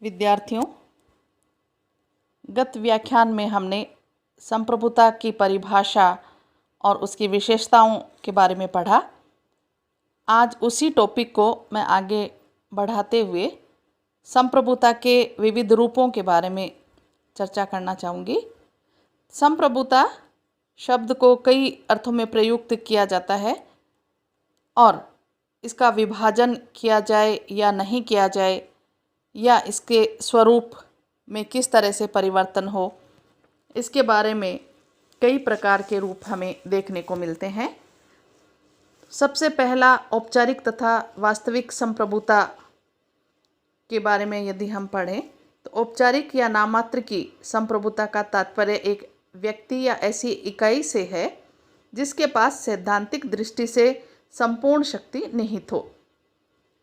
विद्यार्थियों, गत व्याख्यान में हमने संप्रभुता की परिभाषा और उसकी विशेषताओं के बारे में पढ़ा। आज उसी टॉपिक को मैं आगे बढ़ाते हुए संप्रभुता के विविध रूपों के बारे में चर्चा करना चाहूँगी। संप्रभुता शब्द को कई अर्थों में प्रयुक्त किया जाता है और इसका विभाजन किया जाए या नहीं किया जाए या इसके स्वरूप में किस तरह से परिवर्तन हो, इसके बारे में कई प्रकार के रूप हमें देखने को मिलते हैं। सबसे पहला औपचारिक तथा वास्तविक संप्रभुता के बारे में यदि हम पढ़ें तो औपचारिक या नाममात्र की संप्रभुता का तात्पर्य एक व्यक्ति या ऐसी इकाई से है जिसके पास सैद्धांतिक दृष्टि से संपूर्ण शक्ति निहित हो,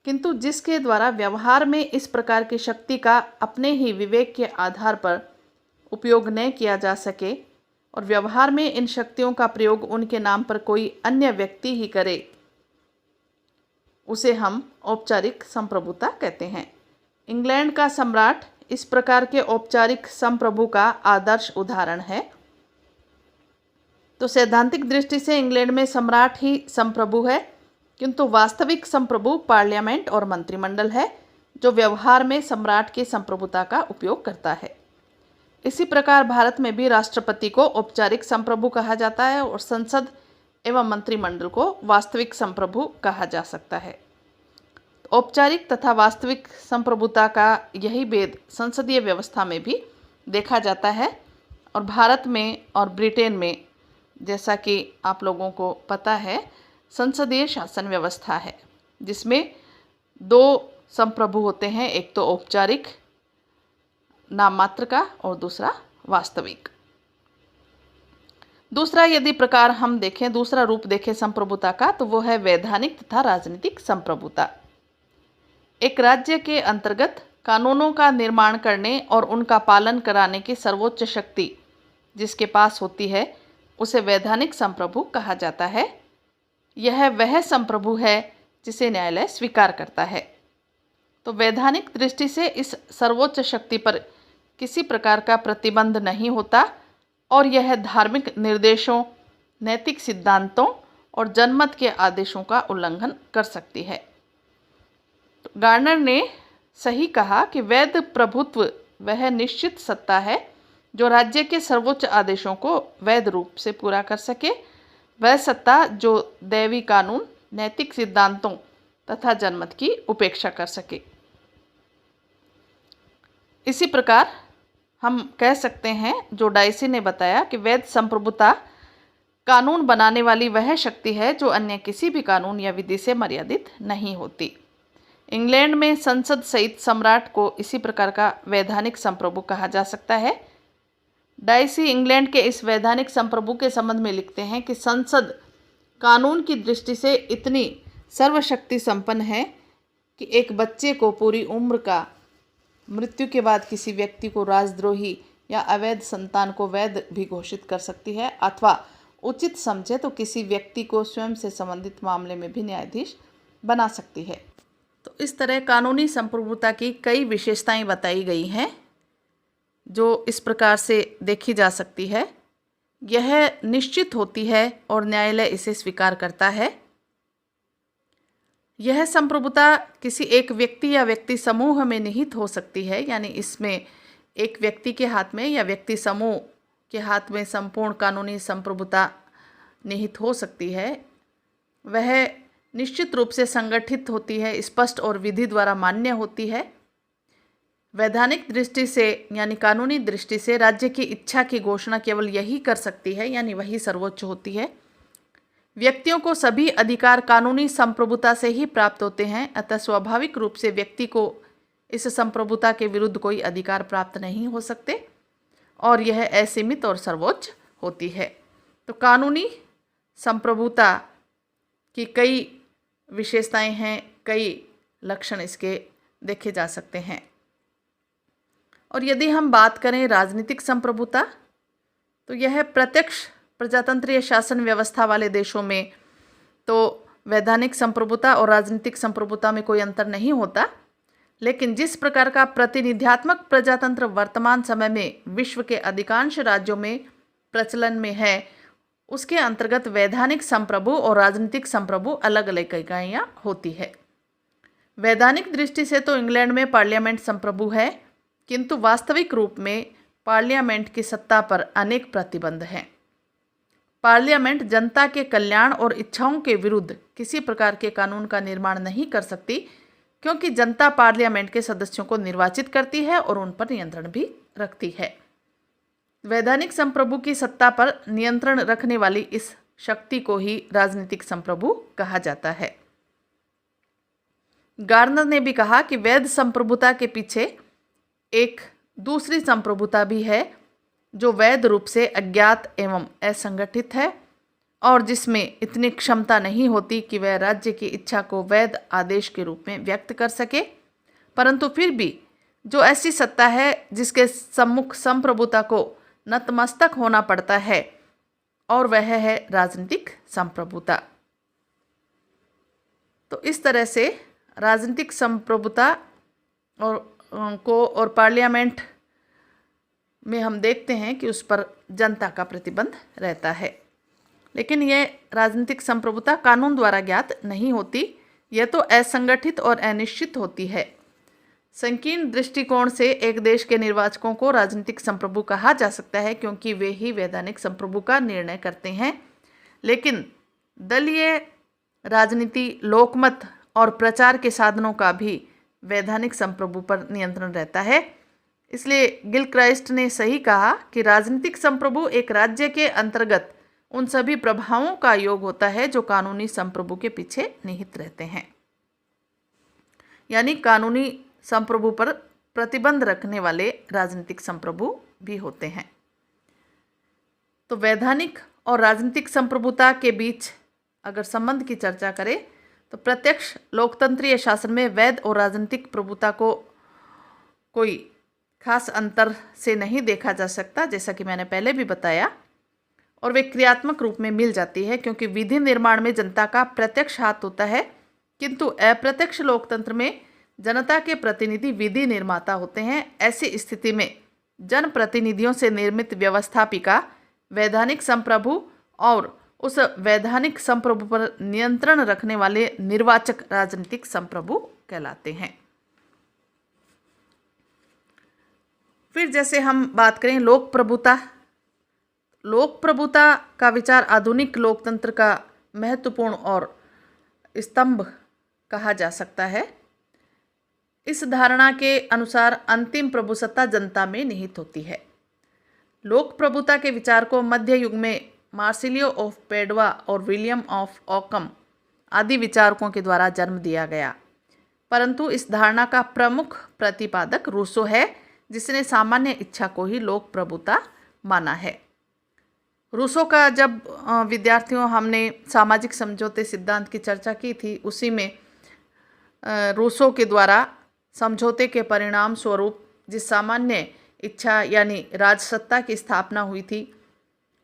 किंतु जिसके द्वारा व्यवहार में इस प्रकार की शक्ति का अपने ही विवेक के आधार पर उपयोग न किया जा सके और व्यवहार में इन शक्तियों का प्रयोग उनके नाम पर कोई अन्य व्यक्ति ही करे, उसे हम औपचारिक संप्रभुता कहते हैं। इंग्लैंड का सम्राट इस प्रकार के औपचारिक संप्रभु का आदर्श उदाहरण है। तो सैद्धांतिक दृष्टि से इंग्लैंड में सम्राट ही संप्रभु है, किंतु वास्तविक संप्रभु पार्लियामेंट और मंत्रिमंडल है जो व्यवहार में सम्राट की संप्रभुता का उपयोग करता है। इसी प्रकार भारत में भी राष्ट्रपति को औपचारिक संप्रभु कहा जाता है और संसद एवं मंत्रिमंडल को वास्तविक संप्रभु कहा जा सकता है। औपचारिक तथा वास्तविक संप्रभुता का यही भेद संसदीय व्यवस्था में भी देखा जाता है और भारत में और ब्रिटेन में, जैसा कि आप लोगों को पता है, संसदीय शासन व्यवस्था है जिसमें दो संप्रभु होते हैं, एक तो औपचारिक नाम मात्र का और दूसरा वास्तविक। दूसरा यदि प्रकार हम देखें, दूसरा रूप देखें संप्रभुता का, तो वो है वैधानिक तथा राजनीतिक संप्रभुता। एक राज्य के अंतर्गत कानूनों का निर्माण करने और उनका पालन कराने की सर्वोच्च शक्ति जिसके पास होती है उसे वैधानिक संप्रभु कहा जाता है। यह वह संप्रभु है जिसे न्यायालय स्वीकार करता है। तो वैधानिक दृष्टि से इस सर्वोच्च शक्ति पर किसी प्रकार का प्रतिबंध नहीं होता और यह धार्मिक निर्देशों, नैतिक सिद्धांतों और जनमत के आदेशों का उल्लंघन कर सकती है। तो गार्नर ने सही कहा कि वैध प्रभुत्व वह निश्चित सत्ता है जो राज्य के सर्वोच्च आदेशों को वैध रूप से पूरा कर सके, वह सत्ता जो दैवी कानून, नैतिक सिद्धांतों तथा जनमत की उपेक्षा कर सके। इसी प्रकार हम कह सकते हैं जो डाइसी ने बताया कि वैध संप्रभुता कानून बनाने वाली वह शक्ति है जो अन्य किसी भी कानून या विधि से मर्यादित नहीं होती। इंग्लैंड में संसद सहित सम्राट को इसी प्रकार का वैधानिक संप्रभु कहा जा सकता है। डाइसी इंग्लैंड के इस वैधानिक संप्रभु के संबंध में लिखते हैं कि संसद कानून की दृष्टि से इतनी सर्वशक्ति संपन्न है कि एक बच्चे को पूरी उम्र का, मृत्यु के बाद किसी व्यक्ति को राजद्रोही या अवैध संतान को वैध भी घोषित कर सकती है अथवा उचित समझे तो किसी व्यक्ति को स्वयं से संबंधित मामले में भी न्यायाधीश बना सकती है। तो इस तरह कानूनी संप्रभुता की कई विशेषताएं बताई गई हैं जो इस प्रकार से देखी जा सकती है। यह निश्चित होती है और न्यायालय इसे स्वीकार करता है। यह संप्रभुता किसी एक व्यक्ति या व्यक्ति समूह में निहित हो सकती है, यानी इसमें एक व्यक्ति के हाथ में या व्यक्ति समूह के हाथ में संपूर्ण कानूनी संप्रभुता निहित हो सकती है। वह निश्चित रूप से संगठित होती है, स्पष्ट और विधि द्वारा मान्य होती है। वैधानिक दृष्टि से यानी कानूनी दृष्टि से राज्य की इच्छा की घोषणा केवल यही कर सकती है, यानी वही सर्वोच्च होती है। व्यक्तियों को सभी अधिकार कानूनी संप्रभुता से ही प्राप्त होते हैं, अतः स्वाभाविक रूप से व्यक्ति को इस संप्रभुता के विरुद्ध कोई अधिकार प्राप्त नहीं हो सकते और यह असीमित और सर्वोच्च होती है। तो कानूनी संप्रभुता की कई विशेषताएं हैं, कई लक्षण इसके देखे जा सकते हैं। और यदि हम बात करें राजनीतिक संप्रभुता, तो यह प्रत्यक्ष प्रजातंत्रीय शासन व्यवस्था वाले देशों में तो वैधानिक संप्रभुता और राजनीतिक संप्रभुता में कोई अंतर नहीं होता, लेकिन जिस प्रकार का प्रतिनिध्यात्मक प्रजातंत्र वर्तमान समय में विश्व के अधिकांश राज्यों में प्रचलन में है, उसके अंतर्गत वैधानिक संप्रभु और राजनीतिक संप्रभु अलग अलग इकाइयाँ होती है। वैधानिक दृष्टि से तो इंग्लैंड में पार्लियामेंट संप्रभु है, किंतु वास्तविक रूप में पार्लियामेंट की सत्ता पर अनेक प्रतिबंध हैं। पार्लियामेंट जनता के कल्याण और इच्छाओं के विरुद्ध किसी प्रकार के कानून का निर्माण नहीं कर सकती, क्योंकि जनता पार्लियामेंट के सदस्यों को निर्वाचित करती है और उन पर नियंत्रण भी रखती है। वैधानिक संप्रभु की सत्ता पर नियंत्रण रखने वाली इस शक्ति को ही राजनीतिक संप्रभु कहा जाता है। गार्नर ने भी कहा कि वैध संप्रभुता के पीछे एक दूसरी संप्रभुता भी है, जो वैध रूप से अज्ञात एवं असंगठित है और जिसमें इतनी क्षमता नहीं होती कि वह राज्य की इच्छा को वैध आदेश के रूप में व्यक्त कर सके, परंतु फिर भी जो ऐसी सत्ता है जिसके सम्मुख संप्रभुता को नतमस्तक होना पड़ता है, और वह है राजनीतिक संप्रभुता। तो इस तरह से राजनीतिक संप्रभुता और पार्लियामेंट में हम देखते हैं कि उस पर जनता का प्रतिबंध रहता है। लेकिन यह राजनीतिक संप्रभुता कानून द्वारा ज्ञात नहीं होती, यह तो असंगठित और अनिश्चित होती है। संकीर्ण दृष्टिकोण से एक देश के निर्वाचकों को राजनीतिक संप्रभु कहा जा सकता है, क्योंकि वे ही वैधानिक संप्रभु का निर्णय करते हैं। लेकिन दलीय राजनीति, लोकमत और प्रचार के साधनों का भी वैधानिक संप्रभु पर नियंत्रण रहता है। इसलिए गिलक्राइस्ट ने सही कहा कि राजनीतिक संप्रभु एक राज्य के अंतर्गत उन सभी प्रभावों का योग होता है जो कानूनी संप्रभु के पीछे निहित रहते हैं। यानी कानूनी संप्रभु पर प्रतिबंध रखने वाले राजनीतिक संप्रभु भी होते हैं। तो वैधानिक और राजनीतिक संप्रभुता के बीच अगर संबंध की चर्चा करें तो प्रत्यक्ष लोकतंत्रीय शासन में वैध और राजनीतिक प्रभुता को कोई खास अंतर से नहीं देखा जा सकता, जैसा कि मैंने पहले भी बताया, और वे क्रियात्मक रूप में मिल जाती है, क्योंकि विधि निर्माण में जनता का प्रत्यक्ष हाथ होता है, किंतु अप्रत्यक्ष लोकतंत्र में जनता के प्रतिनिधि विधि निर्माता होते हैं। ऐसी स्थिति में जनप्रतिनिधियों से निर्मित व्यवस्थापिका वैधानिक संप्रभु और उस वैधानिक संप्रभु पर नियंत्रण रखने वाले निर्वाचक राजनीतिक संप्रभु कहलाते हैं। फिर जैसे हम बात करें लोक प्रभुता, लोक प्रभुता का विचार आधुनिक लोकतंत्र का महत्वपूर्ण और स्तंभ कहा जा सकता है। इस धारणा के अनुसार अंतिम प्रभुसत्ता जनता में निहित होती है। लोक प्रभुता के विचार को मध्य युग में मार्सिलियो ऑफ पेडवा और विलियम ऑफ ऑकम आदि विचारकों के द्वारा जन्म दिया गया, परंतु इस धारणा का प्रमुख प्रतिपादक रूसो है, जिसने सामान्य इच्छा को ही लोक प्रभुता माना है। रूसो का जब विद्यार्थियों हमने सामाजिक समझौते सिद्धांत की चर्चा की थी, उसी में रूसो के द्वारा समझौते के परिणाम स्वरूप जिस सामान्य इच्छा यानी राजसत्ता की स्थापना हुई थी,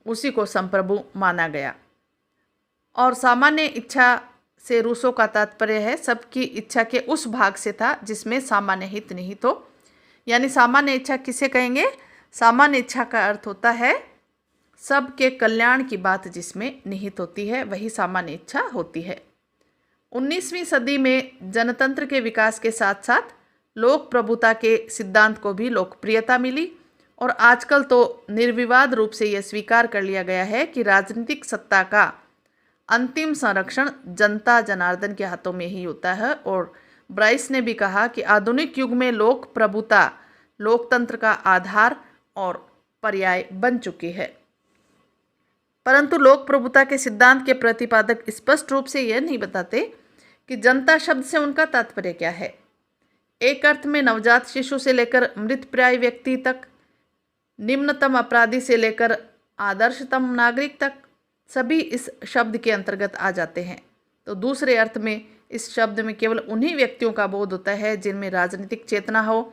उसी को संप्रभु माना गया। और सामान्य इच्छा से रूसो का तात्पर्य है सबकी इच्छा के उस भाग से था जिसमें सामान्य हित निहित हो। यानी सामान्य इच्छा किसे कहेंगे? सामान्य इच्छा का अर्थ होता है सबके कल्याण की बात जिसमें निहित होती है, वही सामान्य इच्छा होती है। 19वीं सदी में जनतंत्र के विकास के साथ साथ लोक प्रभुता के सिद्धांत को भी लोकप्रियता मिली, और आजकल तो निर्विवाद रूप से यह स्वीकार कर लिया गया है कि राजनीतिक सत्ता का अंतिम संरक्षण जनता जनार्दन के हाथों में ही होता है। और ब्राइस ने भी कहा कि आधुनिक युग में लोक प्रभुता लोकतंत्र का आधार और पर्याय बन चुकी है। परंतु लोक प्रभुता के सिद्धांत के प्रतिपादक स्पष्ट रूप से यह नहीं बताते कि जनता शब्द से उनका तात्पर्य क्या है। एक अर्थ में नवजात शिशु से लेकर मृतप्राय व्यक्ति तक, निम्नतम अपराधी से लेकर आदर्शतम नागरिक तक सभी इस शब्द के अंतर्गत आ जाते हैं। तो दूसरे अर्थ में इस शब्द में केवल उन्हीं व्यक्तियों का बोध होता है जिनमें राजनीतिक चेतना हो,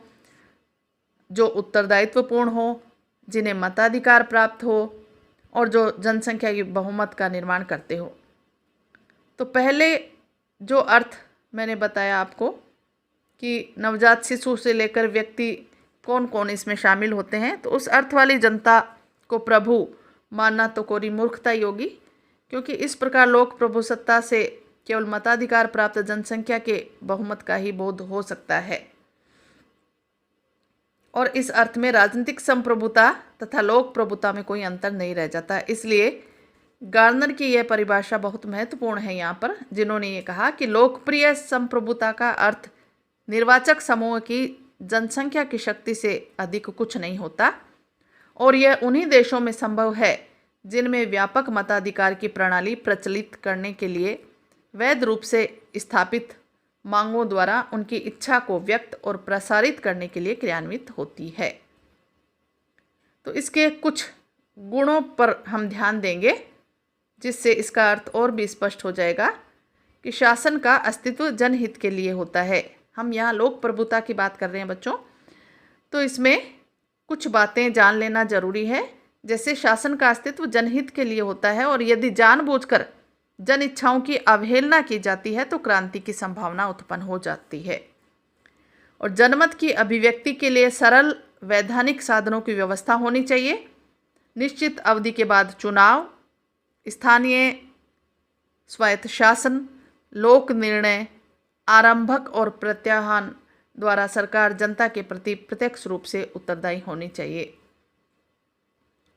जो उत्तरदायित्वपूर्ण हो, जिन्हें मताधिकार प्राप्त हो और जो जनसंख्या की बहुमत का निर्माण करते हो। तो पहले जो अर्थ मैंने बताया आपको कि नवजात शिशु से लेकर व्यक्ति कौन कौन इसमें शामिल होते हैं, तो उस अर्थ वाली जनता को प्रभु मानना तो कोरी मूर्खता ही होगी, क्योंकि इस प्रकार लोक प्रभु सत्ता से केवल मताधिकार प्राप्त जनसंख्या के बहुमत का ही बोध हो सकता है। और इस अर्थ में राजनीतिक संप्रभुता तथा लोक प्रभुता में कोई अंतर नहीं रह जाता। इसलिए गार्नर की यह परिभाषा बहुत महत्वपूर्ण है यहाँ पर, जिन्होंने ये कहा कि लोकप्रिय संप्रभुता का अर्थ निर्वाचक समूह की जनसंख्या की शक्ति से अधिक कुछ नहीं होता, और यह उन्हीं देशों में संभव है जिनमें व्यापक मताधिकार की प्रणाली प्रचलित करने के लिए वैध रूप से स्थापित मांगों द्वारा उनकी इच्छा को व्यक्त और प्रसारित करने के लिए क्रियान्वित होती है। तो इसके कुछ गुणों पर हम ध्यान देंगे, जिससे इसका अर्थ और भी स्पष्ट हो जाएगा कि शासन का अस्तित्व जनहित के लिए होता है। हम यहाँ लोक प्रभुता की बात कर रहे हैं बच्चों, तो इसमें कुछ बातें जान लेना जरूरी है। जैसे शासन का अस्तित्व जनहित के लिए होता है, और यदि जानबूझकर जन इच्छाओं की अवहेलना की जाती है तो क्रांति की संभावना उत्पन्न हो जाती है। और जनमत की अभिव्यक्ति के लिए सरल वैधानिक साधनों की व्यवस्था होनी चाहिए। निश्चित अवधि के बाद चुनाव, स्थानीय स्वायत्त शासन, लोक निर्णय, आरंभक और प्रत्याहान द्वारा सरकार जनता के प्रति प्रत्यक्ष रूप से उत्तरदायी होनी चाहिए।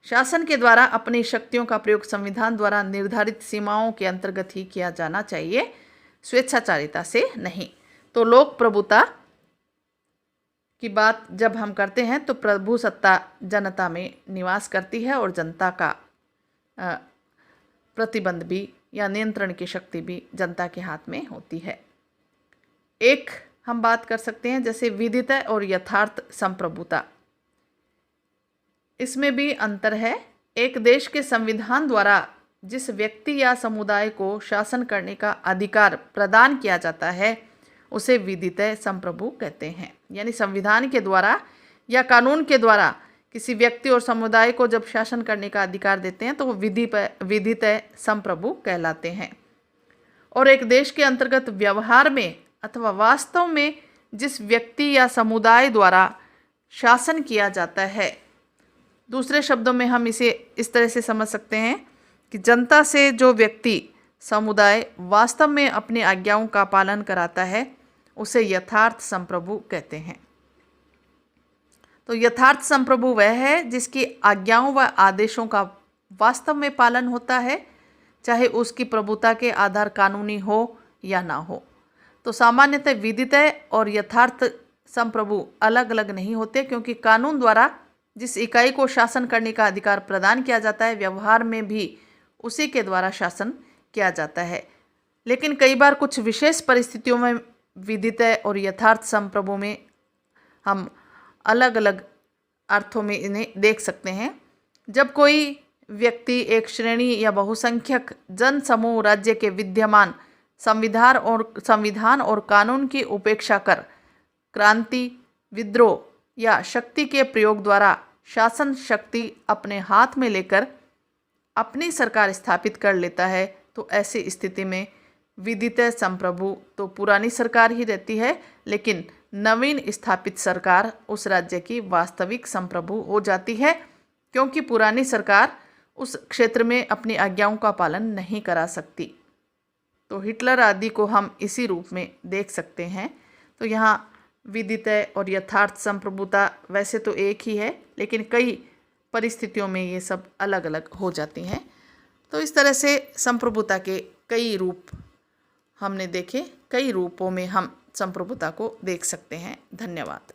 शासन के द्वारा अपनी शक्तियों का प्रयोग संविधान द्वारा निर्धारित सीमाओं के अंतर्गत ही किया जाना चाहिए, स्वेच्छाचारिता से नहीं। तो लोक प्रभुता की बात जब हम करते हैं तो प्रभु सत्ता जनता में निवास करती है, और जनता का प्रतिबंध भी या नियंत्रण की शक्ति भी जनता के हाथ में होती है। एक हम बात कर सकते हैं जैसे विदित और यथार्थ संप्रभुता, इसमें भी अंतर है। एक देश के संविधान द्वारा जिस व्यक्ति या समुदाय को शासन करने का अधिकार प्रदान किया जाता है उसे विदित संप्रभु कहते हैं। यानी संविधान के द्वारा या कानून के द्वारा किसी व्यक्ति और समुदाय को जब शासन करने का अधिकार देते हैं तो वो विदित संप्रभु कहलाते हैं। और एक देश के अंतर्गत व्यवहार में अथवा वास्तव में जिस व्यक्ति या समुदाय द्वारा शासन किया जाता है, दूसरे शब्दों में हम इसे इस तरह से समझ सकते हैं कि जनता से जो व्यक्ति समुदाय वास्तव में अपनी आज्ञाओं का पालन कराता है उसे यथार्थ संप्रभु कहते हैं। तो यथार्थ संप्रभु वह है जिसकी आज्ञाओं व आदेशों का वास्तव में पालन होता है, चाहे उसकी प्रभुता के आधार कानूनी हो या ना हो। तो सामान्यतः विदित और यथार्थ संप्रभु अलग अलग नहीं होते, क्योंकि कानून द्वारा जिस इकाई को शासन करने का अधिकार प्रदान किया जाता है व्यवहार में भी उसी के द्वारा शासन किया जाता है। लेकिन कई बार कुछ विशेष परिस्थितियों में विदित और यथार्थ संप्रभु में हम अलग अलग अर्थों में इन्हें देख सकते हैं। जब कोई व्यक्ति एक श्रेणी या बहुसंख्यक जन समूह राज्य के विद्यमान संविधान और कानून की उपेक्षा कर क्रांति, विद्रोह या शक्ति के प्रयोग द्वारा शासन शक्ति अपने हाथ में लेकर अपनी सरकार स्थापित कर लेता है, तो ऐसी स्थिति में विदित संप्रभु तो पुरानी सरकार ही रहती है, लेकिन नवीन स्थापित सरकार उस राज्य की वास्तविक संप्रभु हो जाती है, क्योंकि पुरानी सरकार उस क्षेत्र में अपनी आज्ञाओं का पालन नहीं करा सकती। तो हिटलर आदि को हम इसी रूप में देख सकते हैं। तो यहाँ विदित और यथार्थ संप्रभुता वैसे तो एक ही है, लेकिन कई परिस्थितियों में ये सब अलग अलग हो जाती हैं। तो इस तरह से संप्रभुता के कई रूप हमने देखे, कई रूपों में हम संप्रभुता को देख सकते हैं। धन्यवाद।